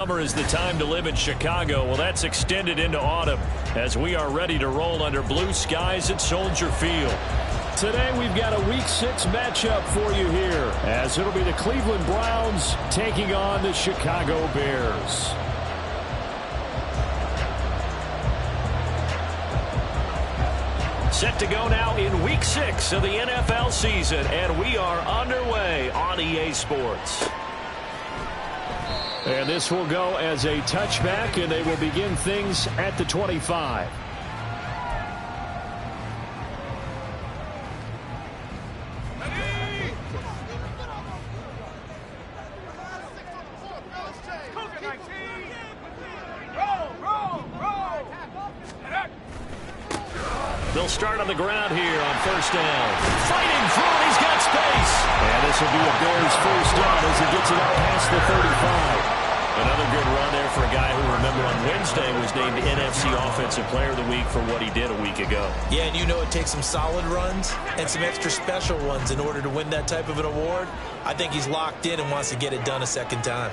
Summer is the time to live in Chicago. Well, that's extended into autumn as we are ready to roll under blue skies at Soldier Field. Today we've got a Week 6 matchup for you here as it'll be the Cleveland Browns taking on the Chicago Bears. Set to go now in Week 6 of the NFL season, and we are underway on EA Sports. And this will go as a touchback, and they will begin things at the 25. They'll start on the ground here on first down. Fighting through it, he's got space. And this will be a Bears first down as he gets it up past the 35. Another good run there for a guy who, remember, on Wednesday was named NFC Offensive Player of the Week for what he did a week ago. Yeah, and you know it takes some solid runs and some extra special ones in order to win that type of an award. I think he's locked in and wants to get it done a second time.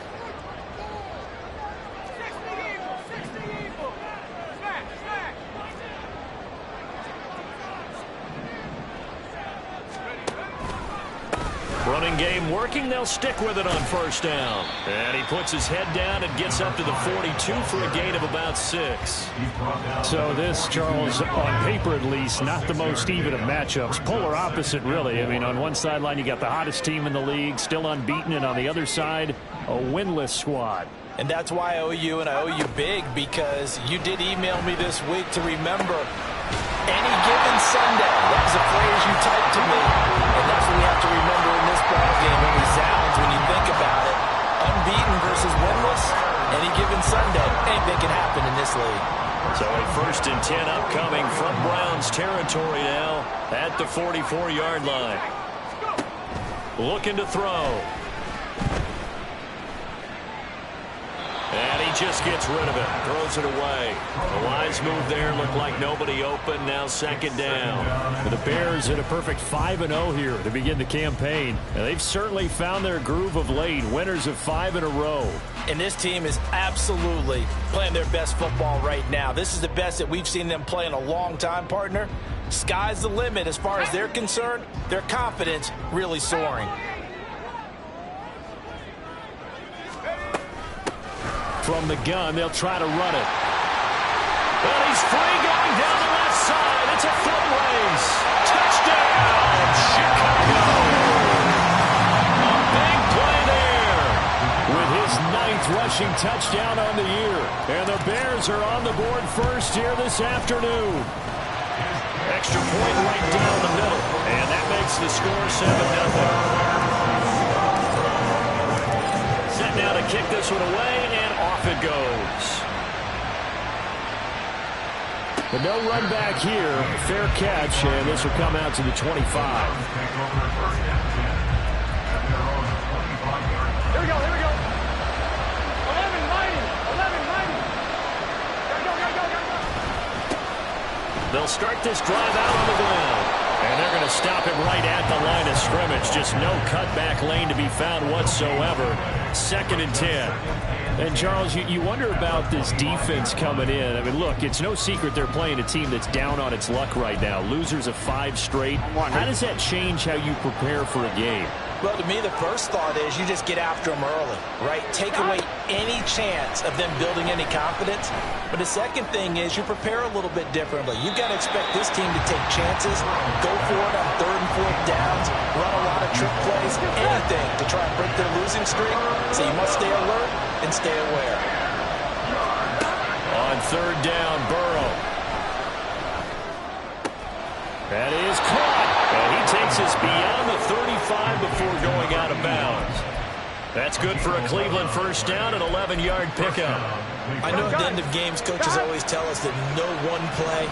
Running game working. They'll stick with it on first down. And he puts his head down and gets up to the 42 for a gain of about 6. So this, Charles, on paper at least, not the most even of matchups. Polar opposite, really. I mean, on one sideline, you got the hottest team in the league, still unbeaten, and on the other side, a winless squad. And that's why I owe you, and I owe you big, because you did email me this week to remember any given Sunday. That was a phrase you typed to me, and that's what we have to remember in this ball game. It resounds when you think about it. Unbeaten versus winless, any given Sunday. Anything can happen in this league. So a 1st and 10 upcoming from Browns territory now at the 44-yard line. Looking to throw. And he just gets rid of it. Throws it away. A wise move there. Looked like nobody open. Now second down. The Bears in a perfect 5-0 here to begin the campaign. And they've certainly found their groove of late. Winners of 5 in a row. And this team is absolutely playing their best football right now. This is the best that we've seen them play in a long time, partner. Sky's the limit as far as they're concerned. Their confidence really soaring. From the gun, they'll try to run it. Well, he's free going down the left side. It's a foot race. Touchdown, Chicago. A big play there. With his 9th rushing touchdown on the year. And the Bears are on the board first here this afternoon. Extra point right down the middle. And that makes the score 7-0. Set now to kick this one away, and off it goes. But no run back here. Fair catch, and this will come out to the 25. Here we go, here we go. 11-90, 11-90. Go. They'll start this drive out on the ground. And they're going to stop him right at the line of scrimmage. Just no cutback lane to be found whatsoever. 2nd and 10. And, Charles, you wonder about this defense coming in. I mean, look, it's no secret they're playing a team that's down on its luck right now. Losers of 5 straight. How does that change how you prepare for a game? Well, to me, the first thought is you just get after them early, right? Take away any chance of them building any confidence. But the second thing is you prepare a little bit differently. You've got to expect this team to take chances, go for it on 3rd and 4th downs, run a lot of trick plays, anything to try and break their losing streak. So you must stay alert and stay aware. On 3rd down, Burrow. That is caught. And he takes us beyond the 35 before going out of bounds. That's good for a Cleveland first down, an 11-yard pickup. I know at the end of games, coaches always tell us that no one play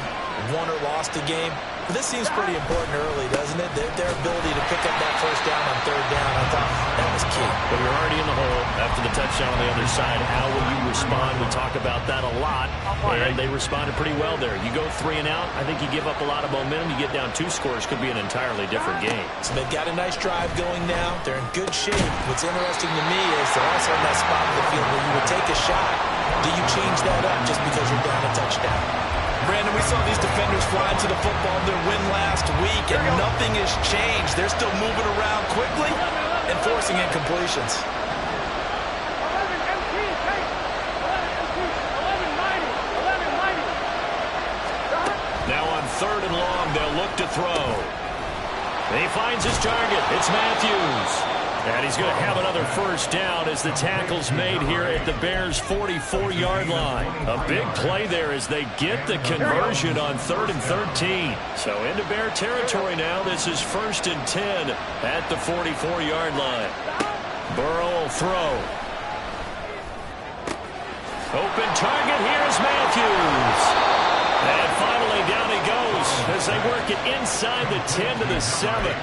won or lost a game. But this seems pretty important early, doesn't it? Their ability to pick up that first down on 3rd down, I thought that was key. But you're already in the hole after the touchdown on the other side. How will you respond. We talk about that a lot, and they responded pretty well there. You go 3 and out, I think you give up a lot of momentum. You get down 2 scores, could be an entirely different game. So they've got a nice drive going now. They're in good shape. What's interesting to me is they're also in that spot of the field where you would take a shot. Do you change that up just because you're down a touchdown? Brandon, we saw these defenders fly to the football in their win last week, and nothing has changed. They're still moving around quickly and forcing incompletions. 3rd and long, they'll look to throw. He finds his target. It's Matthews. And he's going to have another first down as the tackle's made here at the Bears' 44-yard line. A big play there as they get the conversion on 3rd and 13. So into Bear territory now. This is 1st and 10 at the 44-yard line. Burrow will throw. Open target. Here's Matthews. And finally, down he goes as they work it inside the 10 to the 7.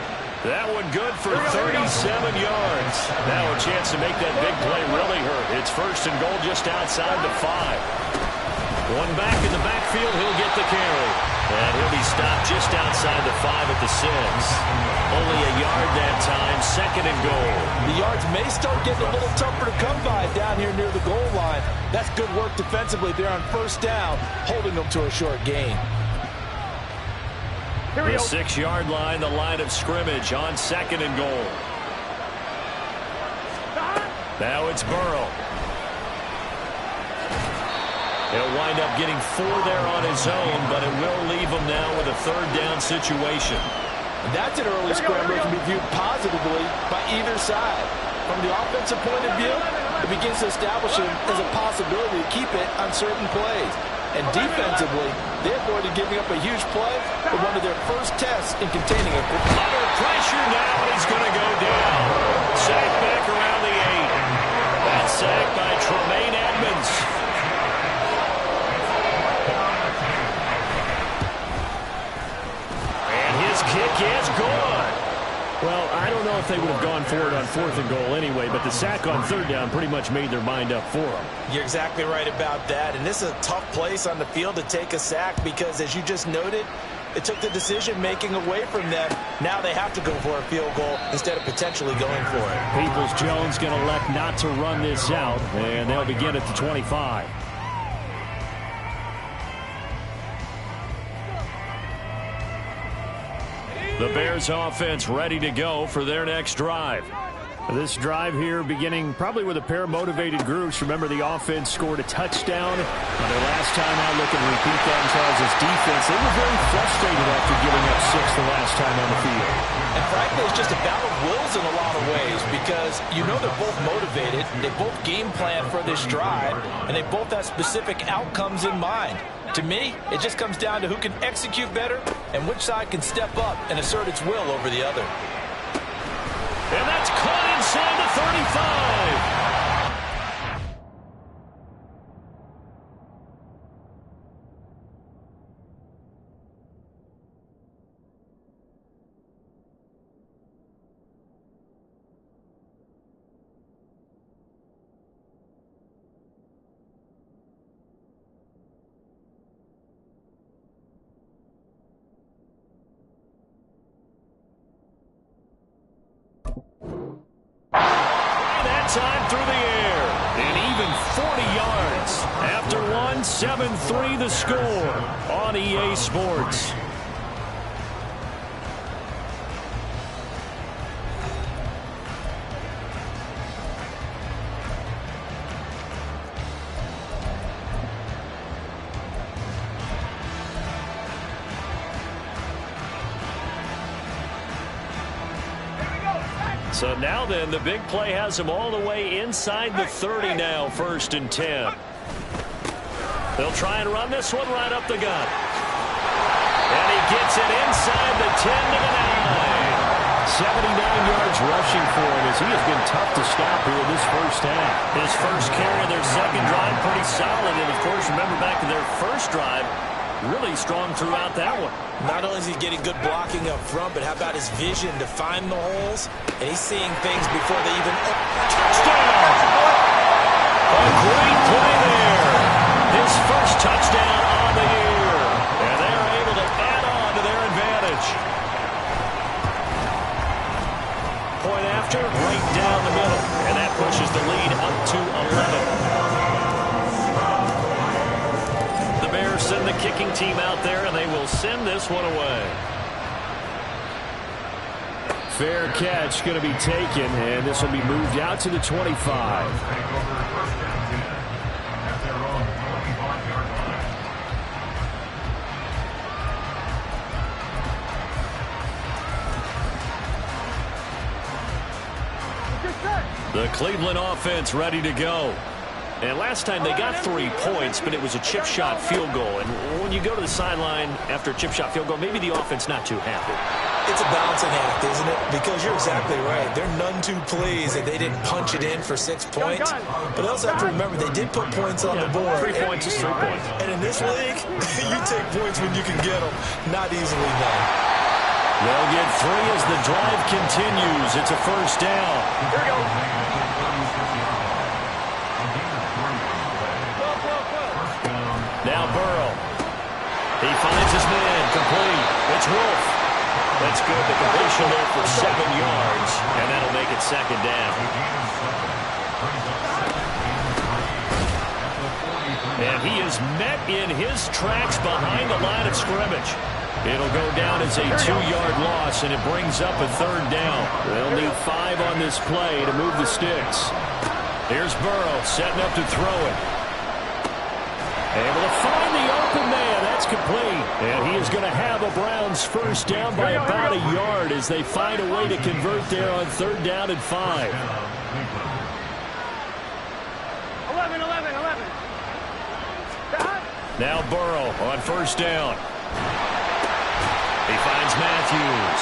That one good for 37 yards. Now a chance to make that big play really hurt. It's 1st and goal just outside the 5. One back in the backfield, he'll get the carry. And he'll be stopped just outside the 5 at the 6. Only a yard that time, 2nd and goal. The yards may start getting a little tougher to come by down here near the goal line. That's good work defensively there on 1st down, holding them to a short gain. The 6-yard line, the line of scrimmage on 2nd and goal. Now it's Burrow. He'll wind up getting 4 there on his own, but it will leave him now with a 3rd down situation. That's an early scramble that can be viewed positively by either side. From the offensive point of view, it begins to establish him as a possibility to keep it on certain plays. And defensively, they avoided giving up a huge play with one of their first tests in containing it. Under pressure now, and he's going to go down. Sacked back around the 8. That's sacked by Tremaine Edmonds. And his kick is good. Well, I don't know if they would have gone for it on 4th and goal anyway, but the sack on 3rd down pretty much made their mind up for them. You're exactly right about that, and this is a tough place on the field to take a sack because, as you just noted, it took the decision-making away from them. Now they have to go for a field goal instead of potentially going for it. Peoples-Jones going to elect not to run this out, and they'll begin at the 25. The Bears offense ready to go for their next drive. This drive here beginning probably with a pair of motivated groups. Remember, the offense scored a touchdown. Their last time out, look and repeat that in Charles' defense. They were very frustrated after giving up 6 the last time on the field. And frankly, it's just a battle of wills in a lot of ways because you know they're both motivated. They both game plan for this drive, and they both have specific outcomes in mind. To me, it just comes down to who can execute better and which side can step up and assert its will over the other. And that's caught inside the 35. Time through the air, and even 40 yards. After 7-3 the score on EA Sports. So now then, the big play has him all the way inside the 30 now, 1st and 10. They'll try and run this one right up the gut. And he gets it inside the 10 to the 9. 79 yards rushing for him as he has been tough to stop here this first half. His first carry of their second drive, pretty solid. And, of course, remember back to their first drive, really strong throughout that one. Not only is he getting good blocking up front, but how about his vision to find the holes? And he's seeing things before they even... Touchdown! A great play the lead up to 11. The Bears send the kicking team out there, and they will send this one away. Fair catch going to be taken, and this will be moved out to the 25. The Cleveland offense ready to go. And last time they got 3 points, but it was a chip shot field goal. And when you go to the sideline after a chip shot field goal, maybe the offense not too happy. It's a balancing act, isn't it? Because you're exactly right. They're none too pleased that they didn't punch it in for 6 points. But also have to remember, they did put points on the board. 3 points is 3 points. And in this league, you take points when you can get them. Not easily done. They'll get 3 as the drive continues. It's a first down. Here we go. Now Burrow. He finds his man. Complete. It's Wolf. That's good. The completion there for 7 yards. And that'll make it second down. And he is met in his tracks behind the line of scrimmage. It'll go down as a 2-yard loss, and it brings up a third down. They'll need 5 on this play to move the sticks. Here's Burrow setting up to throw it. Able to find the open man. That's complete. And he is going to have a Browns first down by about a yard as they find a way to convert there on third down and 5. 11. Now Burrow on first down. He finds Matthews.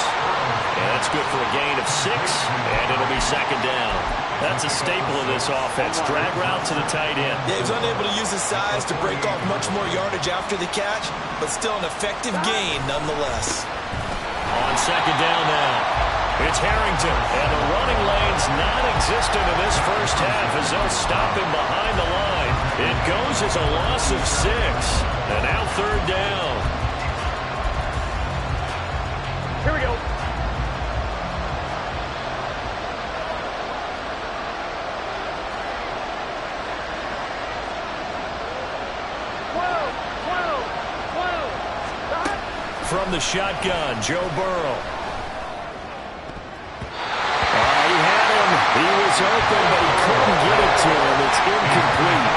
And that's good for a gain of 6, and it'll be second down. That's a staple of this offense. Drag route to the tight end. Yeah, he was unable to use his size to break off much more yardage after the catch, but still an effective gain nonetheless. On second down now, it's Harrington. And the running lane's non-existent in this first half as they'll stop him behind the line. It goes as a loss of 6. And now third down. Here we go. From the shotgun, Joe Burrow. He had him. He was open, but he couldn't get it to him. It's incomplete.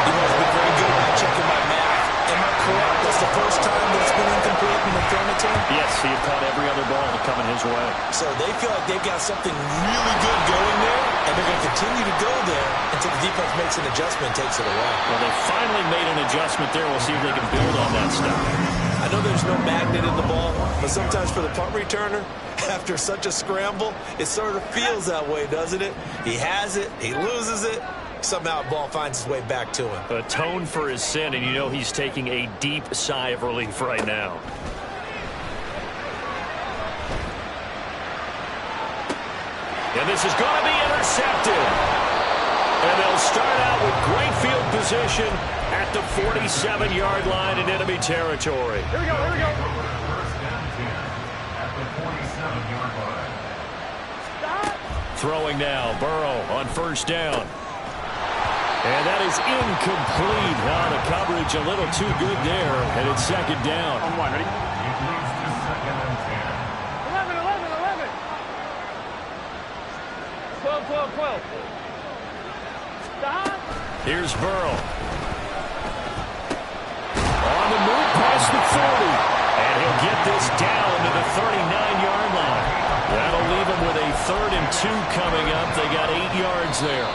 He has been very good at checking my math. Am I correct? That's the first time that it's been incomplete when they've thrown it to him? Yes, he had caught every other ball coming his way. So they feel like they've got something really good going there, and they're going to continue to go there until the defense makes an adjustment and takes it away. Well, they finally made an adjustment there. We'll see if they can build on that stuff. I know there's no magnet in the ball, but sometimes for the punt returner, after such a scramble, it sort of feels that way, doesn't it? He has it, he loses it, somehow the ball finds its way back to him. Atone for his sin, and you know he's taking a deep sigh of relief right now. And this is going to be intercepted. And they'll start out with great field position at the 47-yard line in enemy territory. Here we go. Throwing now, Burrow on first down. And that is incomplete. Now the coverage a little too good there, and it's second down. On one, ready? 11. 12. Stop. Here's Burrow. On the move past the 40. And he'll get this down to the 39-yard line. That'll leave him with a 3rd and 2 coming up. They got 8 yards there.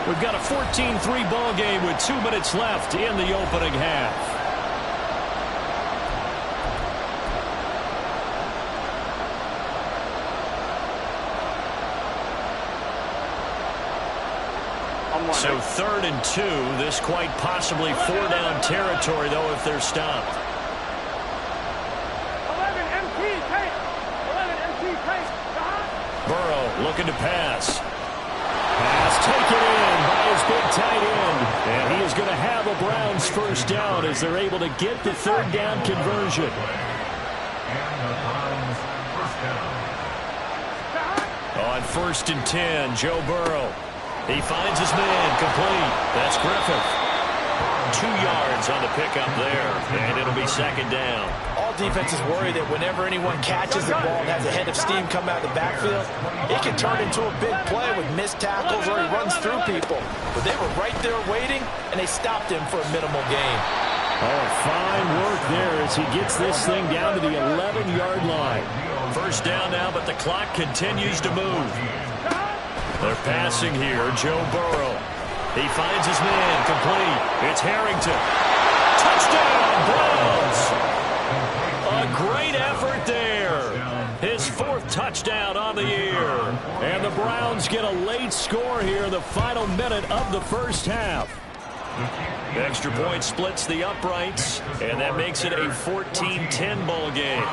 We've got a 14-3 ball game with 2 minutes left in the opening half. So 3rd and 2. This quite possibly 4-down territory, though, if they're stopped. 11 MT tank. Burrow looking to pass. Pass taken in by his big tight end. And he is going to have a Browns first down as they're able to get the 3rd down conversion. On 1st and 10, Joe Burrow. He finds his man, complete. That's Griffith. 2 yards on the pickup there, and it'll be second down. All defenses worry that whenever anyone catches the ball and has a head of steam come out of the backfield, it can turn into a big play with missed tackles or he runs through people. But they were right there waiting, and they stopped him for a minimal gain. Oh, fine work there as he gets this thing down to the 11-yard line. First down now, but the clock continues to move. They're passing here, Joe Burrow. He finds his man, complete. It's Harrington. Touchdown, Browns! A great effort there. His 4th touchdown on the year. And the Browns get a late score here in the final minute of the first half. The extra point splits the uprights, and that makes it a 14-10 ball game.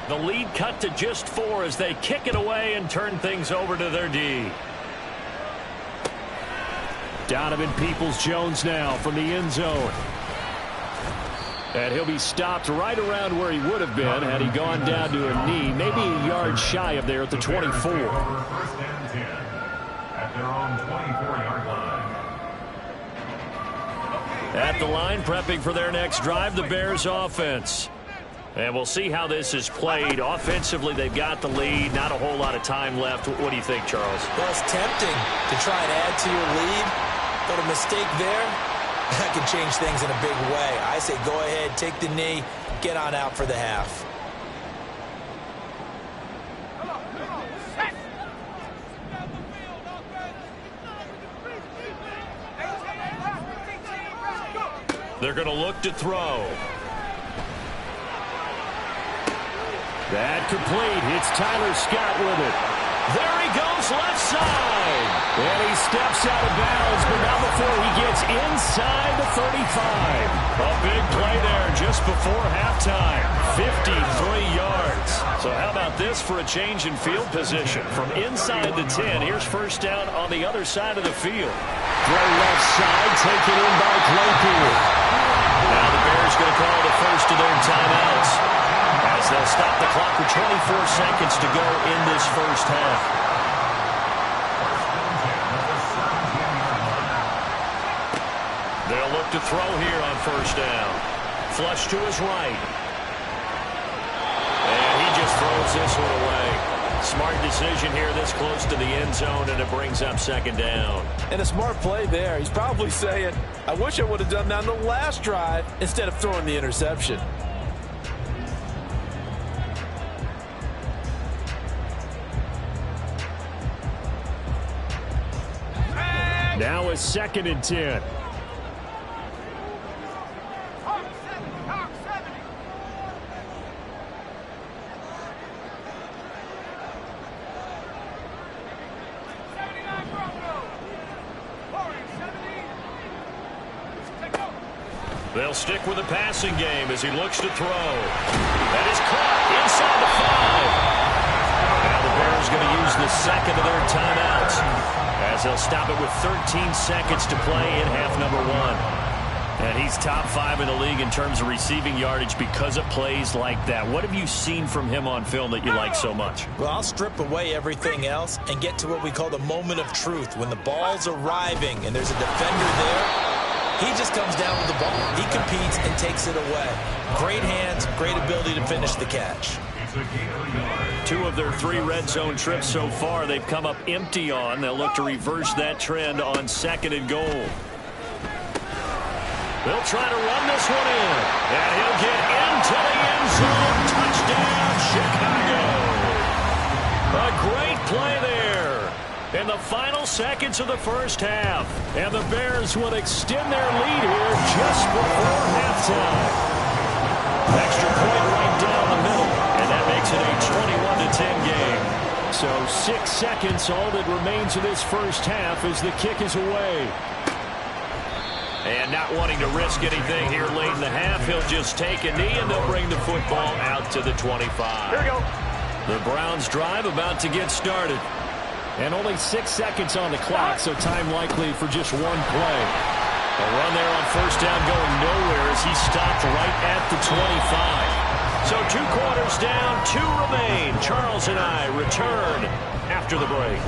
The lead cut to just 4 as they kick it away and turn things over to their D. Donovan Peoples-Jones now from the end zone. And he'll be stopped right around where he would have been had he gone down to a knee, maybe a yard shy of there at the 24. First and 10 at their own 24-yard line. At the line, prepping for their next drive, the Bears offense. And we'll see how this is played. Offensively, they've got the lead. Not a whole lot of time left. What do you think, Charles? Well, it's tempting to try and add to your lead, but a mistake there, that can change things in a big way. I say go ahead, take the knee, get on out for the half. They're going to look to throw. That complete. It's Tyler Scott with it. There he goes, left side. And he steps out of bounds, but not before he gets inside the 35. A big play there just before halftime. 53 yards. So how about this for a change in field position? From inside the 10, here's first down on the other side of the field. Throw left side, taken in by Claypool. Now the Bears going to call the first of their timeouts, as they'll stop the clock with 24 seconds to go in this first half. They'll look to throw here on first down. Flush to his right. And he just throws this one away. Smart decision here this close to the end zone, and it brings up second down. And a smart play there. He's probably saying, I wish I would have done that on the last drive instead of throwing the interception. Now it's 2nd and 10. They'll stick with the passing game as he looks to throw. That is caught inside the 5. Now the Bears going to use the second of their timeouts, as they'll stop it with 13 seconds to play in half number 1. And he's top 5 in the league in terms of receiving yardage because of plays like that. What have you seen from him on film that you like so much? Well, I'll strip away everything else and get to what we call the moment of truth. When the ball's arriving and there's a defender there, he just comes down with the ball. He competes and takes it away. Great hands, great ability to finish the catch. 2 of their 3 red zone trips so far they've come up empty on. They'll look to reverse that trend on 2nd and goal. They'll try to run this one in. And he'll get into the end zone. Touchdown, Chicago. A great play there in the final seconds of the first half. And the Bears will extend their lead here just before halftime. Extra point right down the middle. And that makes it a 21-10 game. So 6 seconds, all that remains of this first half as the kick is away. And not wanting to risk anything here late in the half, he'll just take a knee and they'll bring the football out to the 25. Here we go. The Browns drive about to get started. And only 6 seconds on the clock, so time likely for just one play. A run there on first down going nowhere as he stopped right at the 25. So 2 quarters down, 2 remain. Charles and I return after the break.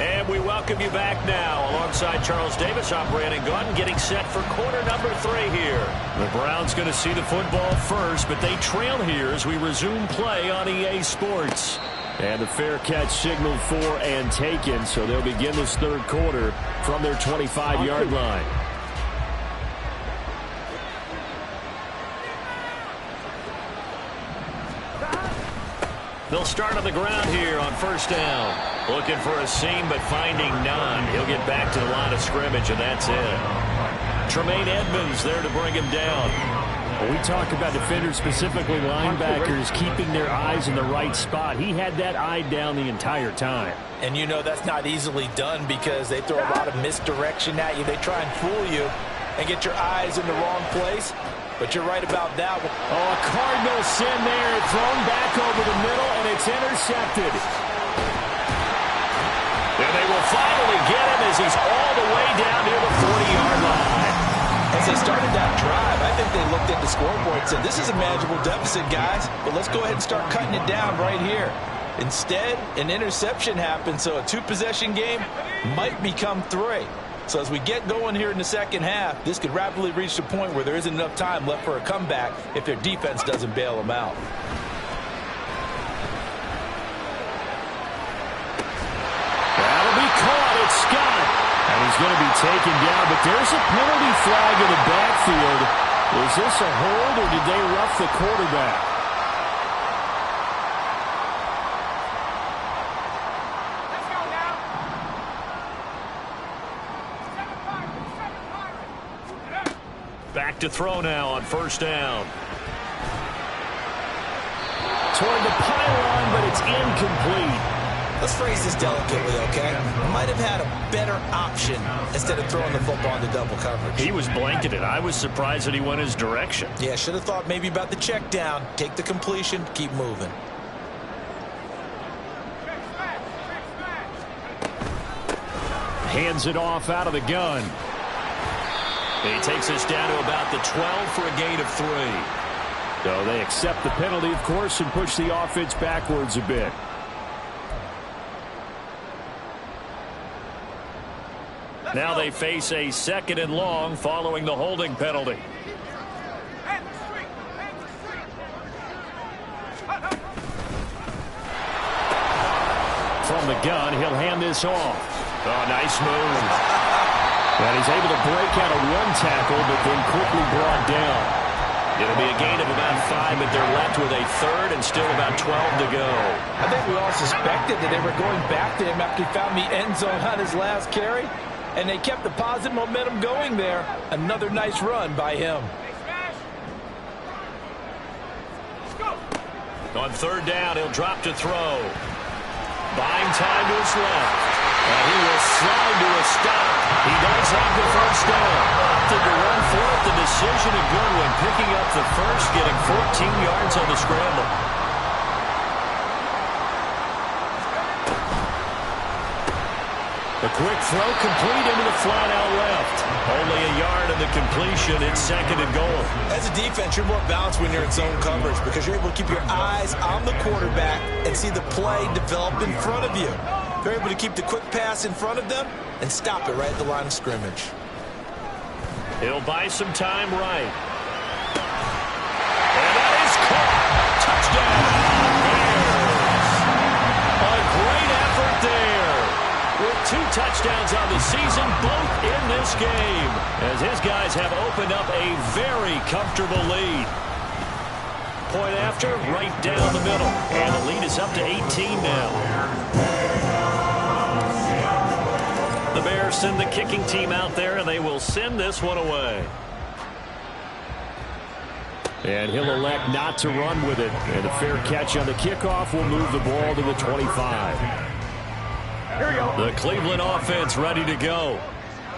And we welcome you back now. Alongside Charles Davis, I'm Brandon Gaudin, getting set for quarter number 3 here. The Browns going to see the football first, but they trail here as we resume play on EA Sports. And the fair catch signaled for and taken, so they'll begin this 3rd quarter from their 25-yard line. They'll start on the ground here on 1st down. Looking for a seam, but finding none. He'll get back to the line of scrimmage, and that's it. Tremaine Edmonds there to bring him down. We talk about defenders, specifically linebackers, keeping their eyes in the right spot. He had that eye down the entire time. And you know that's not easily done because they throw a lot of misdirection at you. They try and fool you and get your eyes in the wrong place. But you're right about that one. Oh, a Cardinal sin there, thrown back over the middle, and it's intercepted. And they will finally get him as he's all the way down near the 40-yard line. As they started that drive, I think they looked at the scoreboard and said, this is a manageable deficit, guys, but let's go ahead and start cutting it down right here. Instead, an interception happened, so a 2-possession game might become 3. So as we get going here in the 2nd half, this could rapidly reach the point where there isn't enough time left for a comeback if their defense doesn't bail them out. That'll be caught. It's Scott. And he's going to be taken down, but there's a penalty flag in the backfield. Is this a hold, or did they rough the quarterback? Back to throw now on 1st down. Toward the pylon, but it's incomplete. Let's phrase this delicately, okay? Might have had a better option instead of throwing the football into double coverage. He was blanketed. I was surprised that he went his direction. Yeah, should have thought maybe about the check down. Take the completion, keep moving. Hands it off out of the gun. He takes us down to about the 12 for a gain of 3. So they accept the penalty, of course, and push the offense backwards a bit. Now they face a 2nd and long following the holding penalty. From the gun, he'll hand this off. Oh, nice move. And he's able to break out of 1 tackle, but then quickly brought down. It'll be a gain of about 5, but they're left with a 3rd and still about 12 to go. I think we all suspected that they were going back to him after he found the end zone on his last carry. And they kept the positive momentum going there. Another nice run by him. On 3rd down, he'll drop to throw. Buying time to his left. And he will slide to a stop. He does have the 1st down. Opted to run for it. The decision a good one. Picking up the 1st, getting 14 yards on the scramble. The quick throw complete into the flat out left. Only a yard of the completion. It's 2nd and goal. As a defense, you're more balanced when you're in zone coverage because you're able to keep your eyes on the quarterback and see the play develop in front of you. You're able to keep the quick pass in front of them and stop it right at the line of scrimmage. He'll buy some time right. And that is caught. Touchdown. Bears. A great effort there. With 2 touchdowns on the season, both in this game, as his guys have opened up a very comfortable lead. Point after, right down the middle. And the lead is up to 18 now. The Bears send the kicking team out there, and they will send this one away. And he'll elect not to run with it. And a fair catch on the kickoff will move the ball to the 25. The Cleveland offense ready to go.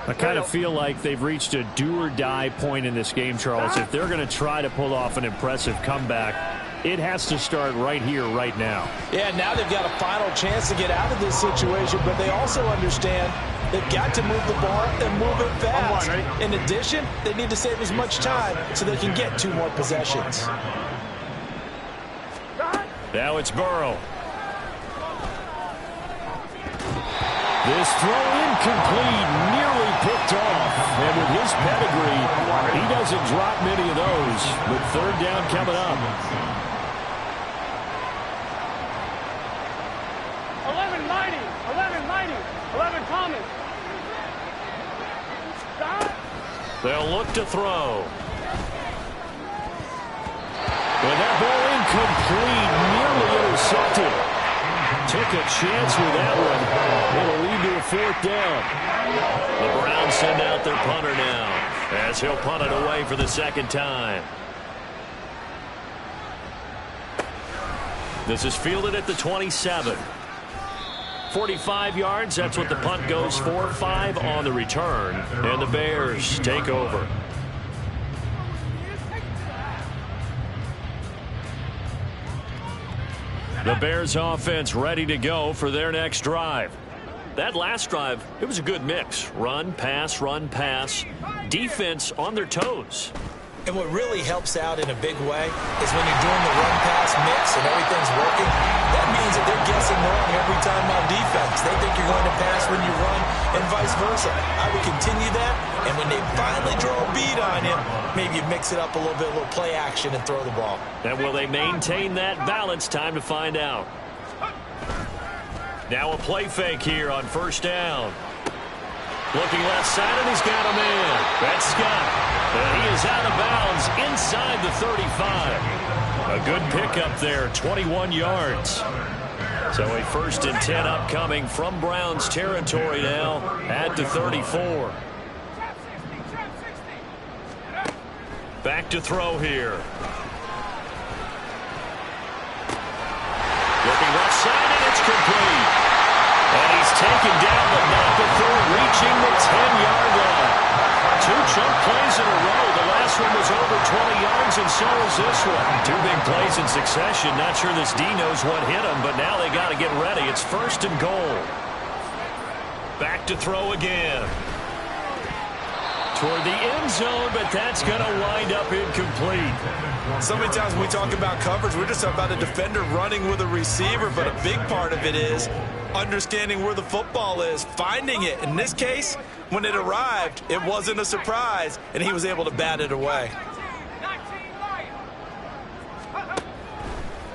I kind of feel like they've reached a do-or-die point in this game, Charles. If they're going to try to pull off an impressive comeback, It has to start right here, right now. Yeah, now they've got a final chance to get out of this situation, but they also understand they've got to move the ball and move it fast. In addition, they need to save as much time so they can get 2 more possessions. Now it's Burrow. This throw incomplete, nearly picked off. And with his pedigree, he doesn't drop many of those. With 3rd down coming up. 11 mighty, 11 mighty, 11 Thomas. They'll look to throw. With that ball incomplete, nearly intercepted. Took a chance with that one. It'll lead to a 4th down. The Browns send out their punter now, as he'll punt it away for the 2nd time. This is fielded at the 27. 45 yards, that's what the punt goes for. 5 on the return, and the Bears take over. The Bears offense ready to go for their next drive. That last drive, it was a good mix. Run, pass, defense on their toes. And what really helps out in a big way is when you're doing the run-pass mix and everything's working, that means that they're guessing wrong every time on defense. They think you're going to pass when you run and vice versa. I would continue that, and when they finally draw a bead on you, maybe you mix it up a little bit, a little play action, and throw the ball. And will they maintain that balance? Time to find out. Now a play fake here on 1st down. Looking left side, and he's got a man. That's Scott. And he is out of bounds inside the 35. A good pickup there, 21 yards. So a 1st and 10 upcoming from Browns territory now at the 34. Back to throw here. Looking left side, and it's complete. And he's taken down, but not before reaching the 10-yard line. 2 chunk plays in a row. The last one was over 20 yards, and so is this one. 2 big plays in succession. Not sure this D knows what hit him, but now they got to get ready. It's 1st and goal. Back to throw again. Toward the end zone, but that's going to wind up incomplete. So many times when we talk about coverage, we're just about a defender running with a receiver, but a big part of it is understanding where the football is, finding it. In this case, when it arrived, it wasn't a surprise, and he was able to bat it away.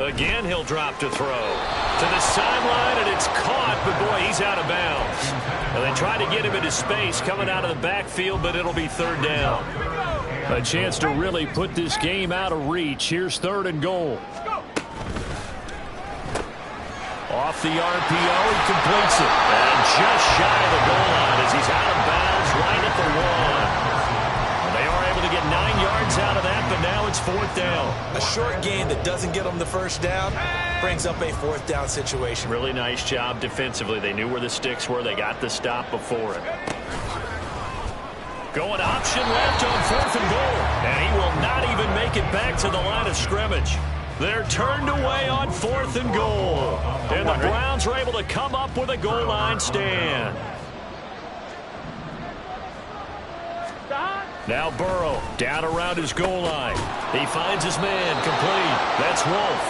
Again, he'll drop to throw. To the sideline, and it's caught, but boy, he's out of bounds. And they try to get him into space coming out of the backfield, but it'll be 3rd down. A chance to really put this game out of reach. Here's 3rd and goal. Off the RPO, he completes it. And just shy of the goal line as he's out of bounds right at the 1. They are able to get 9 yards out of that, but now it's 4th down. A short gain that doesn't get them the 1st down brings up a 4th down situation. Really nice job defensively. They knew where the sticks were. They got the stop before it. Going option left on 4th and goal. And he will not even make it back to the line of scrimmage. They're turned away on 4th and goal. And the Browns are able to come up with a goal line stand. Now Burrow down around his goal line. He finds his man complete. That's Wolf.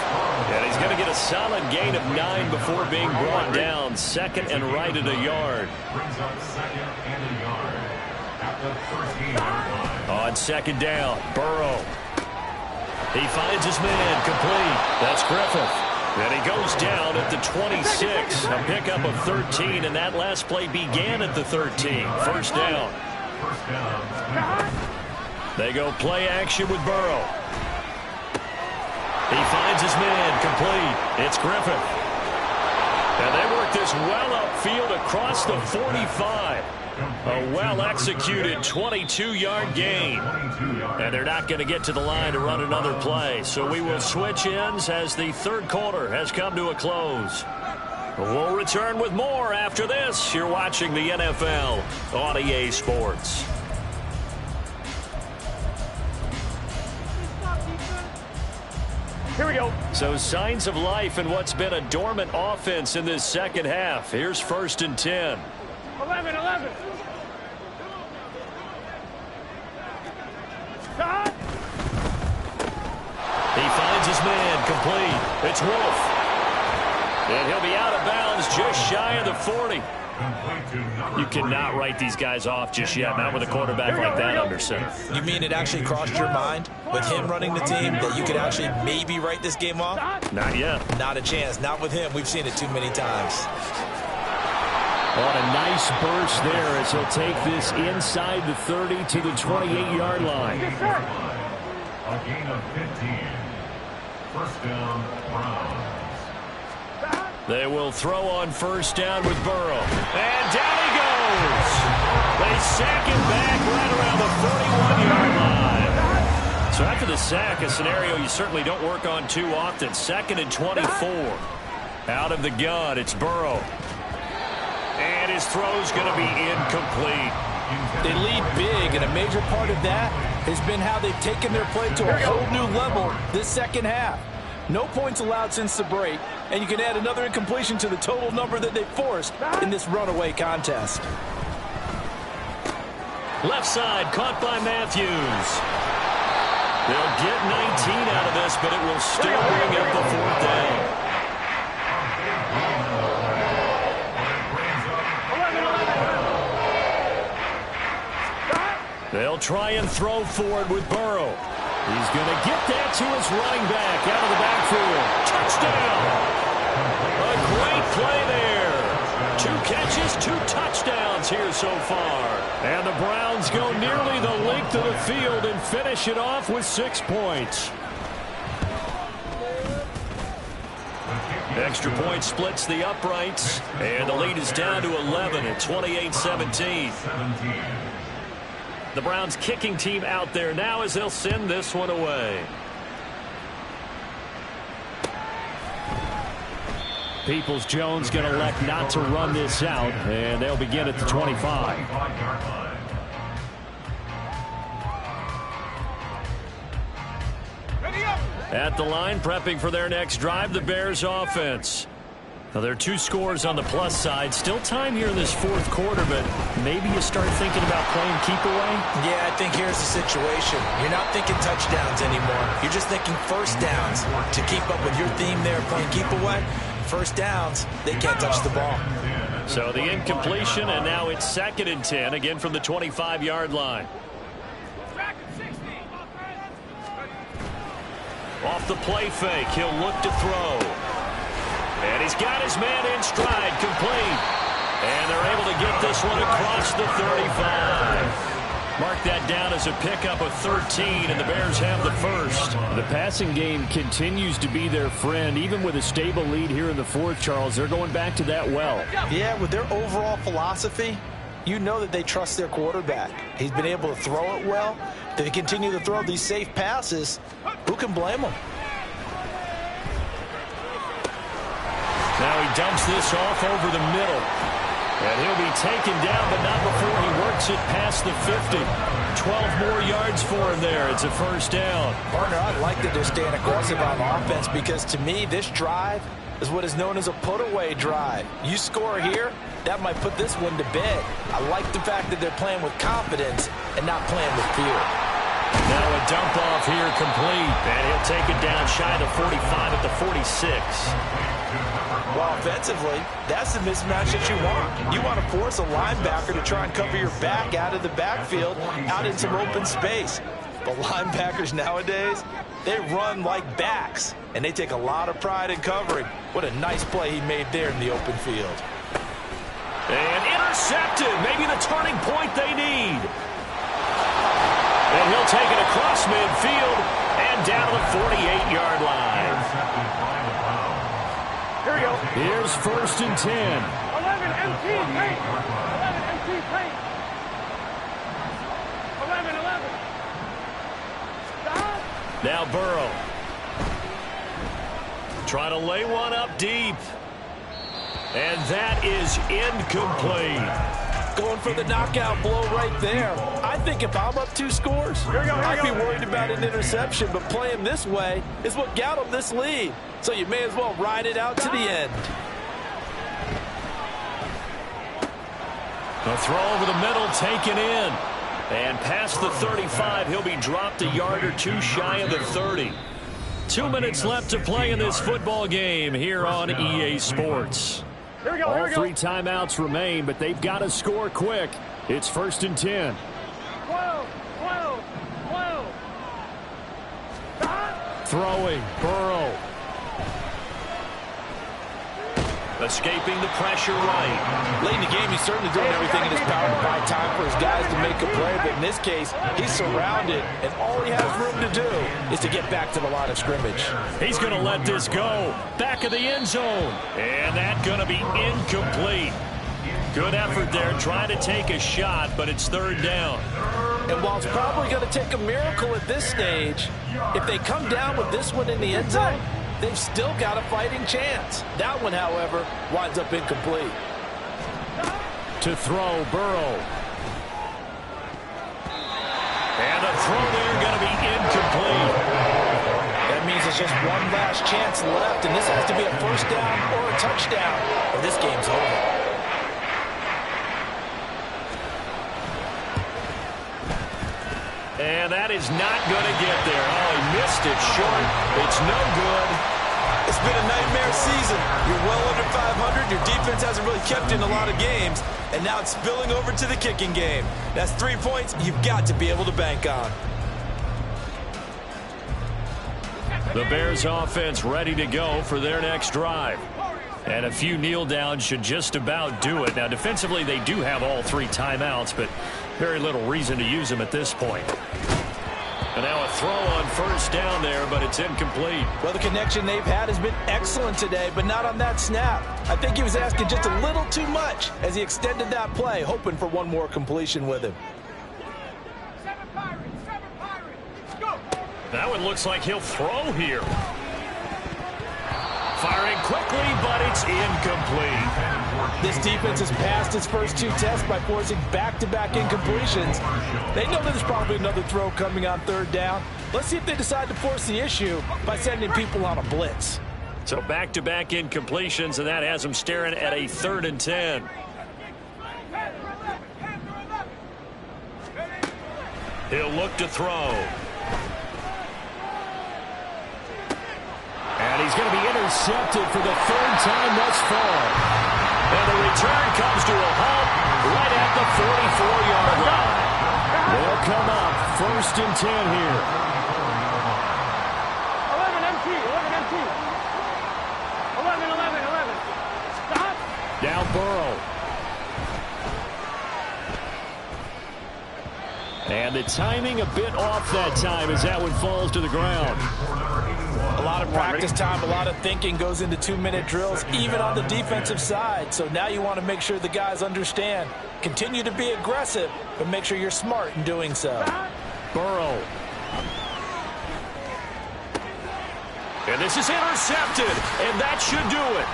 And he's going to get a solid gain of 9 before being brought down. 2nd and right at a yard. Brings up 2nd and a yard at the 13-yard line. On 2nd down, Burrow. He finds his man complete. That's Griffith. And he goes down at the 26. A pickup of 13, and that last play began at the 13. 1st down. They go play action with Burrow. He finds his man complete. It's Griffith. And they work this well upfield across the 45. A well-executed 22-yard gain. And they're not going to get to the line to run another play. So we will switch ends as the 3rd quarter has come to a close. We'll return with more after this. You're watching the NFL on EA Sports. Here we go. So signs of life in what's been a dormant offense in this second half. Here's 1st and 10. 11, 11. Stop. He finds his man, complete. It's Wolf. And he'll be out of bounds just shy of the 40. You cannot write these guys off just yet, not with a quarterback like that under center. You mean it actually crossed your mind with him running the team that you could actually maybe write this game off? Not yet. Not a chance. Not with him. We've seen it too many times. On a nice burst there as he'll take this inside the 30 to the 28-yard line. A gain of 15. First down, Browns. They will throw on 1st down with Burrow. And down he goes. They sack him back right around the 41-yard line. So after the sack, a scenario you certainly don't work on too often. 2nd and 24. Out of the gun, it's Burrow. And his throw's going to be incomplete. They lead big, and a major part of that has been how they've taken their play to a whole new level this second half. No points allowed since the break, and you can add another incompletion to the total number that they forced in this runaway contest. Left side, caught by Matthews. They'll get 19 out of this, but it will still bring up the 4th down. 11, 11. They'll try and throw forward with Burrow. He's going to get that to his running back out of the backfield. Touchdown! A great play there. 2 catches, 2 touchdowns here so far. And the Browns go nearly the length of the field and finish it off with 6 points. Extra point splits the uprights, and the lead is down to 11 at 28-17. The Browns kicking team out there now as they'll send this one away. Peoples-Jones going to elect not to run this out, and they'll begin at the 25. At the line, prepping for their next drive, the Bears offense. Now, there are 2 scores on the plus side. Still time here in this 4th quarter, but maybe you start thinking about playing keep away? Yeah, I think here's the situation. You're not thinking touchdowns anymore. You're just thinking 1st downs. To keep up with your theme there, playing keep away, 1st downs, they can't touch the ball. So the incompletion, and now it's 2nd and 10, again from the 25-yard line. Off the play fake, he'll look to throw. And he's got his man in stride, complete. And they're able to get this one across the 35. Mark that down as a pickup of 13, and the Bears have the 1st. The passing game continues to be their friend. Even with a stable lead here in the 4th, Charles, they're going back to that well. Yeah, with their overall philosophy, you know that they trust their quarterback. He's been able to throw it well. If they continue to throw these safe passes, who can blame them? Now he dumps this off over the middle. And he'll be taken down, but not before he works it past the 50. 12 more yards for him there. It's a 1st down. Partner, I like that they're staying aggressive on offense because, to me, this drive is what is known as a put-away drive. You score here, that might put this one to bed. I like the fact that they're playing with confidence and not playing with fear. Now a dump off here complete. And he'll take it down shy of the 45 at the 46. Well, offensively, that's the mismatch that you want. You want to force a linebacker to try and cover your back out of the backfield, out in some open space. But linebackers nowadays, they run like backs, and they take a lot of pride in covering. What a nice play he made there in the open field. And intercepted. Maybe the turning point they need. And he'll take it across midfield and down the 48-yard line. Here we go. Here's 1st and 10. 11 empty paint. 11 empty paint. 11. Stop. Now Burrow. Try to lay one up deep. And that is incomplete. Going for the knockout blow right there. I think if I'm up 2 scores, I'd be worried about an interception, but playing this way is what got him this lead. So you may as well ride it out to the end. The throw over the middle taken in. And past the 35, he'll be dropped a yard or 2 shy of the 30. 2 minutes left to play in this football game here on EA Sports. All 3 timeouts remain, but they've got to score quick. It's 1st and 10. 12. Throwing, Burrow. Escaping the pressure right. Late in the game, he's certainly doing everything in his power to buy time for his guys to make a play. But in this case, he's surrounded, and all he has room to do is to get back to the line of scrimmage. He's going to let this go. Back of the end zone. And that's going to be incomplete. Good effort there, trying to take a shot, but it's 3rd down. And while it's probably going to take a miracle at this stage, if they come down with this one in the end zone, they've still got a fighting chance. That one, however, winds up incomplete. To throw, Burrow. And the throw there going to be incomplete. That means it's just one last chance left, and this has to be a 1st down or a touchdown, or this game's over. And that is not going to get there. Oh, he missed it short. It's no good. It's been a nightmare season. You're well under 500. Your defense hasn't really kept in a lot of games. And now it's spilling over to the kicking game. That's 3 points you've got to be able to bank on. The Bears offense ready to go for their next drive. And a few kneel downs should just about do it. Now, defensively, they do have all 3 timeouts, but very little reason to use them at this point. And now a throw on 1st down there, but it's incomplete. Well, the connection they've had has been excellent today, but not on that snap. I think he was asking just a little too much as he extended that play, hoping for one more completion with him. 7 Pirates, go! That one looks like he'll throw here. Firing quickly, but it's incomplete. This defense has passed its first 2 tests by forcing back-to-back incompletions. They know there's probably another throw coming on 3rd down. Let's see if they decide to force the issue by sending people on a blitz. So back-to-back incompletions, and that has them staring at a 3rd and 10. He'll look to throw. And he's going to be intercepted for the 3rd time thus far. And the return comes to a halt right at the 44-yard line. They'll come up 1st and 10 here. 11 empty. 11. Stop. Down Burrow. And the timing a bit off that time as that one falls to the ground. A lot of practice time, a lot of thinking goes into 2-minute drills, even on the defensive side. So now you want to make sure the guys understand. Continue to be aggressive, but make sure you're smart in doing so. Burrow. And this is intercepted, and that should do it.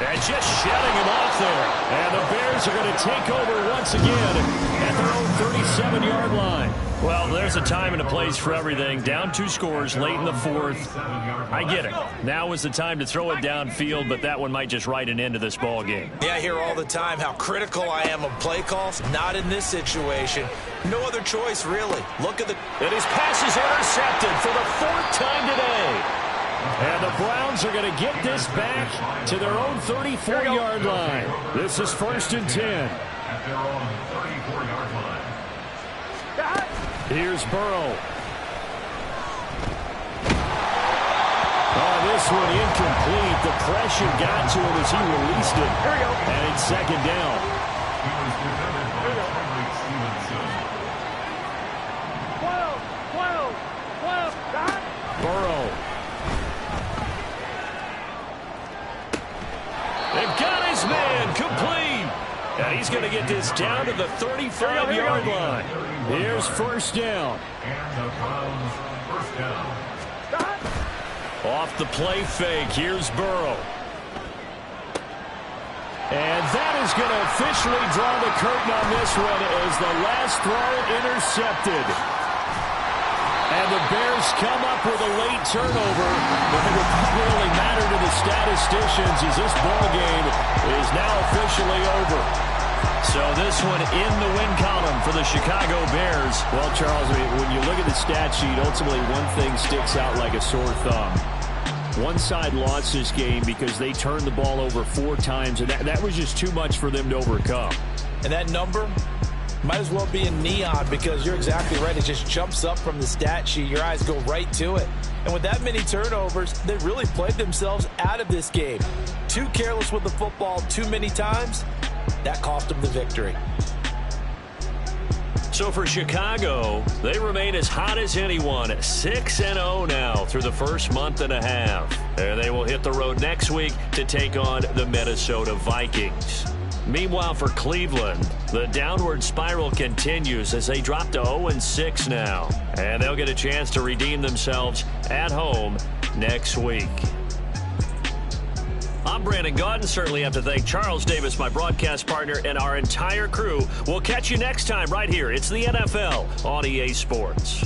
And just shedding him off there. And the Bears are going to take over once again at their own 37-yard line. Well, there's a time and a place for everything. Down 2 scores late in the 4th. I get it. Now is the time to throw it downfield, but that one might just write an end to this ball game. Yeah, I hear all the time how critical I am of play calls. Not in this situation. No other choice, really. Look at the... And his pass is intercepted for the 4th time today. And the Browns are going to get this back to their own 34-yard line. This is 1st and 10. At their own 34-yard line. Here's Burrow. Oh, this one incomplete. The pressure got to him as he released it. Here we go. And it's 2nd down. He was defended by Henry Stevenson. 12. Burrow. They've got his man complete. And he's going to get this down to the 35-yard line. Here's 1st down. And the Browns' 1st down. Off the play fake. Here's Burrow. And that is going to officially draw the curtain on this one as the last throw intercepted. And the Bears come up with a late turnover, but it would really matter to the statisticians as this ball game is now officially over. So this one in the win column for the Chicago Bears. Well, Charles, when you look at the stat sheet, ultimately one thing sticks out like a sore thumb. One side lost this game because they turned the ball over 4 times, and that was just too much for them to overcome. And that number might as well be in neon because you're exactly right. It just jumps up from the stat sheet. Your eyes go right to it. And with that many turnovers, they really played themselves out of this game. Too careless with the football too many times. That cost them the victory. So for Chicago, they remain as hot as anyone, 6-0 now through the first month and a half. And they will hit the road next week to take on the Minnesota Vikings. Meanwhile, for Cleveland, the downward spiral continues as they drop to 0-6 now. And they'll get a chance to redeem themselves at home next week. I'm Brandon Gaudin. Certainly have to thank Charles Davis, my broadcast partner, and our entire crew. We'll catch you next time right here. It's the NFL on EA Sports.